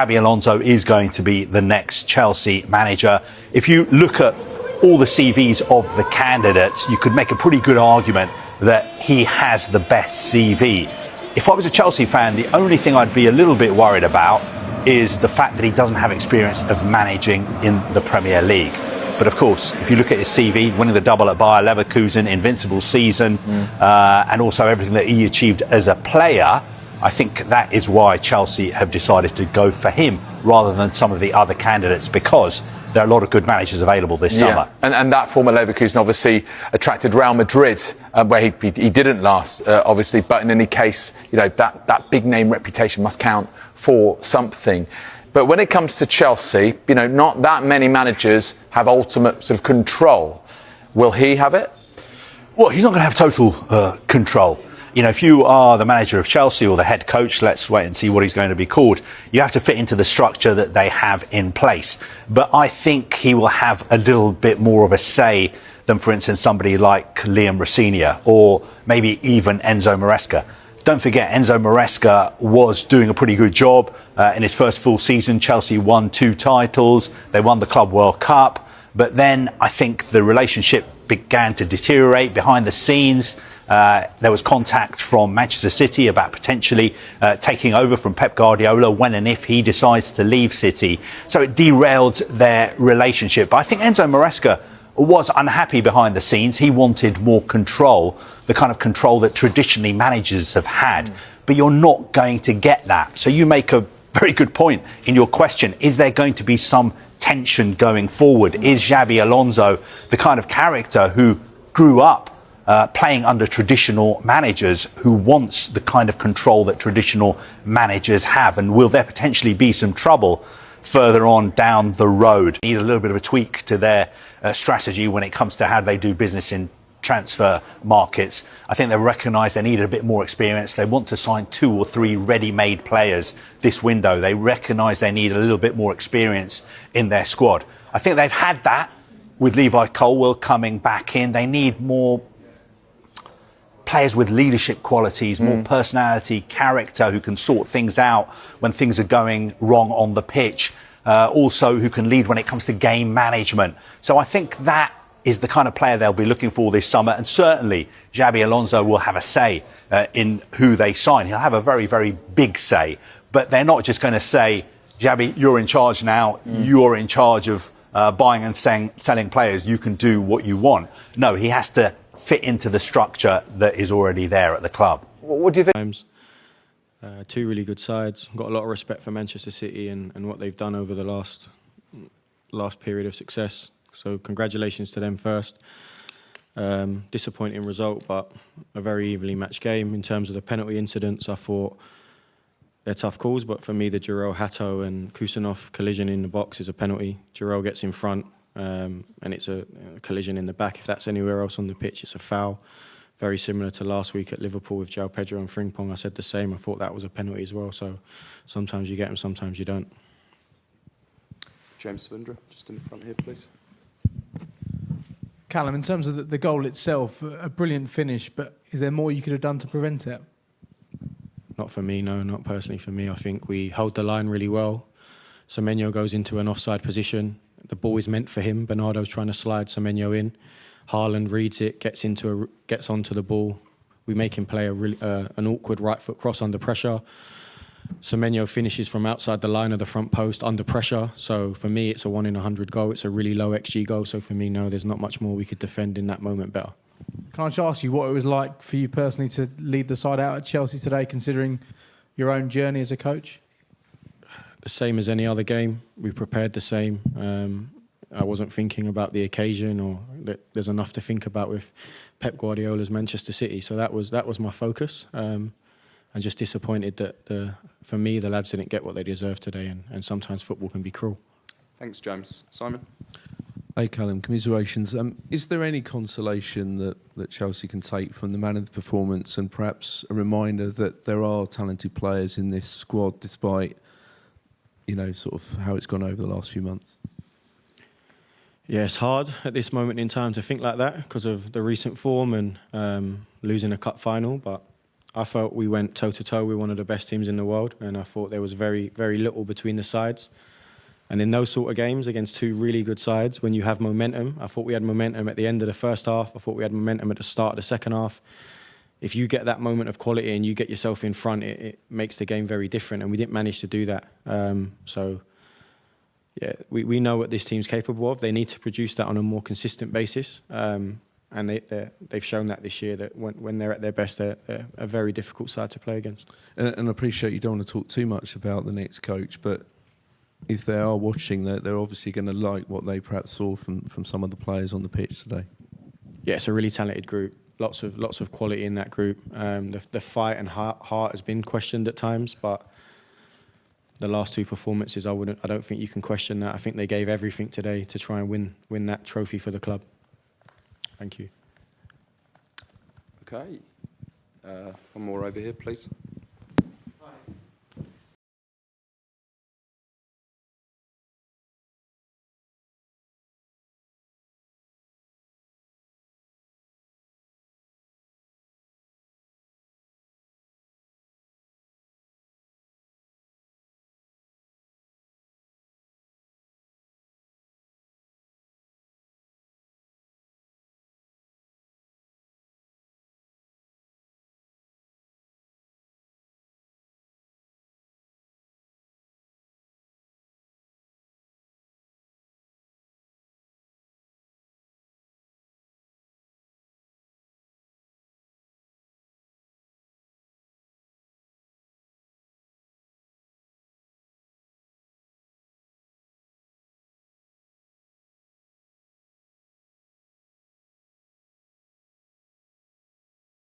Xabi Alonso is going to be the next Chelsea manager. If you look at all the CVs of the candidates, you could make a pretty good argument that he has the best CV. If I was a Chelsea fan, the only thing I'd be a little bit worried about is the fact that he doesn't have experience of managing in the Premier League. But of course, if you look at his CV, winning the double at Bayer Leverkusen, invincible season, and also everything that he achieved as a player, I think that is why Chelsea have decided to go for him rather than some of the other candidates, because there are a lot of good managers available this summer. And that former Leverkusen obviously attracted Real Madrid, where he didn't last, obviously. But in any case, you know, that big name reputation must count for something. But when it comes to Chelsea, you know, not that many managers have ultimate sort of control. Will he have it? Well, he's not going to have total control. You know, if you are the manager of Chelsea or the head coach, let's wait and see what he's going to be called. You have to fit into the structure that they have in place. But I think he will have a little bit more of a say than, for instance, somebody like Liam Rosenior or maybe even Enzo Maresca. Don't forget, Enzo Maresca was doing a pretty good job in his first full season. Chelsea won 2 titles. They won the Club World Cup. But then I think the relationship began to deteriorate behind the scenes. There was contact from Manchester City about potentially taking over from Pep Guardiola when and if he decides to leave City. So it derailed their relationship. But I think Enzo Maresca was unhappy behind the scenes. He wanted more control, the kind of control that traditionally managers have had. But you're not going to get that. So you make a very good point in your question. Is there going to be some tension going forward? Is Xabi Alonso the kind of character who grew up playing under traditional managers, who wants the kind of control that traditional managers have? And will there potentially be some trouble further on down the road? Need a little bit of a tweak to their strategy when it comes to how they do business in transfer markets. I think they recognise they need a bit more experience. They want to sign 2 or 3 ready-made players this window. They recognise they need a little bit more experience in their squad. I think they've had that with Levi Colwill coming back in. They need more players with leadership qualities, more personality, character, who can sort things out when things are going wrong on the pitch. Also who can lead when it comes to game management. So I think that is the kind of player they'll be looking for this summer. And certainly Xabi Alonso will have a say in who they sign. He'll have a very, very big say. But they're not just going to say, Xabi, you're in charge now. You're in charge of buying and selling players. You can do what you want. No, he has to fit into the structure that is already there at the club. What do you think? 2 really good sides. Got a lot of respect for Manchester City and what they've done over the last period of success. So congratulations to them first. Disappointing result, but a very evenly matched game. In terms of the penalty incidents, I thought they're tough calls, but for me, the Jarell Hato and Kusanov collision in the box is a penalty. Jarell gets in front, and it's a collision in the back. If that's anywhere else on the pitch, it's a foul. Very similar to last week at Liverpool with João Pedro and Frimpong. I said the same. I thought that was a penalty as well. So sometimes you get them, sometimes you don't. James Svindra, just in the front here, please. Callum, in terms of the goal itself, a brilliant finish, but is there more you could have done to prevent it? Not for me, no, not personally for me. I think we hold the line really well. Semenyo goes into an offside position. The ball is meant for him. Bernardo's trying to slide Semenyo in. Haaland reads it, gets onto the ball. We make him play an awkward right foot cross under pressure. Semenyo finishes from outside the line of the front post under pressure. So for me, it's a 1 in 100 goal. It's a really low XG goal. So for me, no, there's not much more we could defend in that moment better. Can I just ask you what it was like for you personally to lead the side out at Chelsea today, considering your own journey as a coach? The same as any other game. We prepared the same. I wasn't thinking about the occasion, or that there's enough to think about with Pep Guardiola's Manchester City. So that was my focus. I'm just disappointed that, for me, the lads didn't get what they deserved today, and sometimes football can be cruel. Thanks, James. Simon? Hey, Callum, commiserations. Is there any consolation that Chelsea can take from the man of the performance, and perhaps a reminder that there are talented players in this squad despite, you know, sort of how it's gone over the last few months? Yeah, it's hard at this moment in time to think like that because of the recent form and losing a cup final, but I felt we went toe-to-toe with one of the best teams in the world, and I thought there was very, very little between the sides. And in those sort of games against two really good sides, when you have momentum, I thought we had momentum at the end of the first half. I thought we had momentum at the start of the second half. If you get that moment of quality and you get yourself in front, it makes the game very different, and we didn't manage to do that. Yeah, we know what this team's capable of. They need to produce that on a more consistent basis. And they've shown that this year, that when they're at their best, they're a very difficult side to play against. And I appreciate you don't want to talk too much about the next coach, but if they are watching, they're obviously going to like what they perhaps saw from some of the players on the pitch today. Yeah, it's a really talented group. Lots of quality in that group. The fight and heart has been questioned at times, but the last two performances, I don't think you can question that. I think they gave everything today to try and win that trophy for the club. Thank you. Okay. One more over here, please.